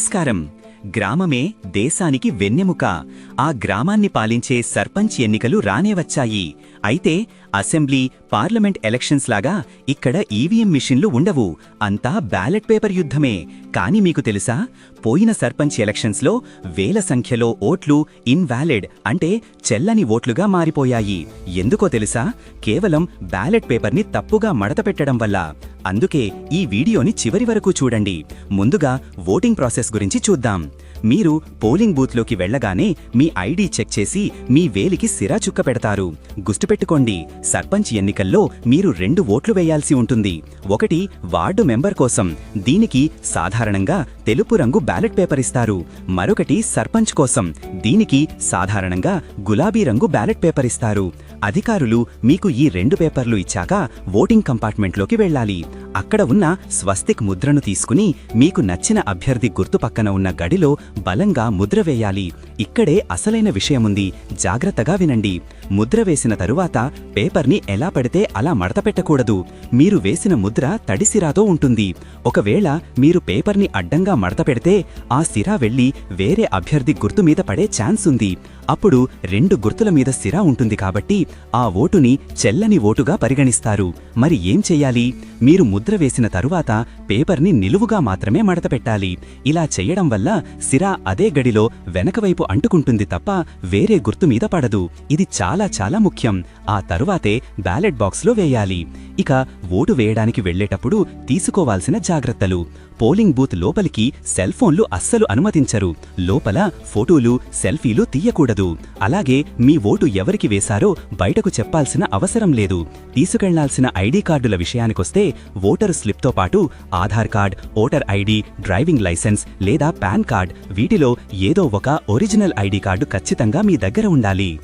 నమస్కారం. గ్రామమే దేశానికి వెన్నెముక. ఆ గ్రామాన్ని పాలించే సర్పంచ్ ఎన్నికలు రానే వచ్చాయి. అయితే అసెంబ్లీ, పార్లమెంట్ ఎలక్షన్స్ లాగా ఇక్కడ ఈవీఎం మిషన్లు ఉండవు. అంతా బ్యాలెట్ పేపర్ యుద్ధమే. కానీ మీకు తెలుసా, పోయిన సర్పంచ్ ఎలక్షన్స్లో వేల సంఖ్యలో ఓట్లు ఇన్వాలిడ్ అంటే చెల్లని ఓట్లుగా మారిపోయాయి. ఎందుకో తెలుసా? కేవలం బ్యాలెట్ పేపర్ని తప్పుగా మడతపెట్టడం వల్ల. అందుకే ఈ వీడియోని చివరి వరకు చూడండి. ముందుగా ఓటింగ్ ప్రాసెస్ గురించి చూద్దాం. మీరు పోలింగ్ బూత్లోకి వెళ్లగానే మీ ఐడి చెక్ చేసి మీ వేలికి సిరా చుక్క పెడతారు. గుర్తుపెట్టుకోండి, సర్పంచ్ ఎన్నికల్లో మీరు 2 ఓట్లు వేయాల్సి ఉంటుంది. ఒకటి వార్డు మెంబర్ కోసం, దీనికి సాధారణంగా తెలుపు రంగు బ్యాలెట్ పేపర్ ఇస్తారు. మరొకటి సర్పంచ్ కోసం, దీనికి సాధారణంగా గులాబీ రంగు బ్యాలెట్ పేపర్ ఇస్తారు. అధికారులు మీకు ఈ 2 పేపర్లు ఇచ్చాక ఓటింగ్ కంపార్ట్మెంట్లోకి వెళ్ళాలి. అక్కడ ఉన్న స్వస్తిక్ ముద్రను తీసుకుని మీకు నచ్చిన అభ్యర్థి గుర్తు పక్కన ఉన్న గడిలో బలంగా ముద్ర వేయాలి. ఇక్కడే అసలైన విషయముంది, జాగ్రత్తగా వినండి. ముద్ర వేసిన తరువాత పేపర్ని ఎలా పడితే అలా మడతపెట్టకూడదు. మీరు వేసిన ముద్ర తడి సిరాతో ఉంటుంది. ఒకవేళ మీరు పేపర్ని అడ్డంగా మడతపెడితే ఆ సిరా వెళ్లి వేరే అభ్యర్థి గుర్తు మీద పడే ఛాన్స్ ఉంది. అప్పుడు 2 గుర్తుల మీద సిరా ఉంటుంది కాబట్టి ఆ ఓటుని చెల్లని ఓటుగా పరిగణిస్తారు. మరి ఏం చెయ్యాలి? మీరు ముద్ర వేసిన తరువాత పేపర్ని నిలువుగా మాత్రమే మడతపెట్టాలి. ఇలా చెయ్యడం వల్ల సిరా అదే గడిలో వెనకవైపు అంటుకుంటుంది తప్ప వేరే గుర్తు మీద పడదు. ఇది చాలా చాలా ముఖ్యం. ఆ తరువాతే బ్యాలెట్ బాక్స్లో వేయాలి. ఇక ఓటు వేయడానికి వెళ్లేటప్పుడు తీసుకోవాల్సిన జాగ్రత్తలు. పోలింగ్ బూత్ లోపలికి సెల్ ఫోన్లు అస్సలు అనుమతించరు. లోపల ఫోటోలు, సెల్ఫీలు తీయకూడదు. అలాగే మీ ఓటు ఎవరికి వేశారో బయటకు చెప్పాల్సిన అవసరం లేదు. తీసుకెళ్లాల్సిన ఐడి కార్డుల విషయానికొస్తే ఓటరు స్లిప్తో పాటు Aadhaar card, voter ID, driving licence లేదా పాన్ కార్డ్, వీటిలో ఏదో ఒక ఒరిజినల్ ఐడి కార్డు ఖచ్చితంగా మీ దగ్గర ఉండాలి.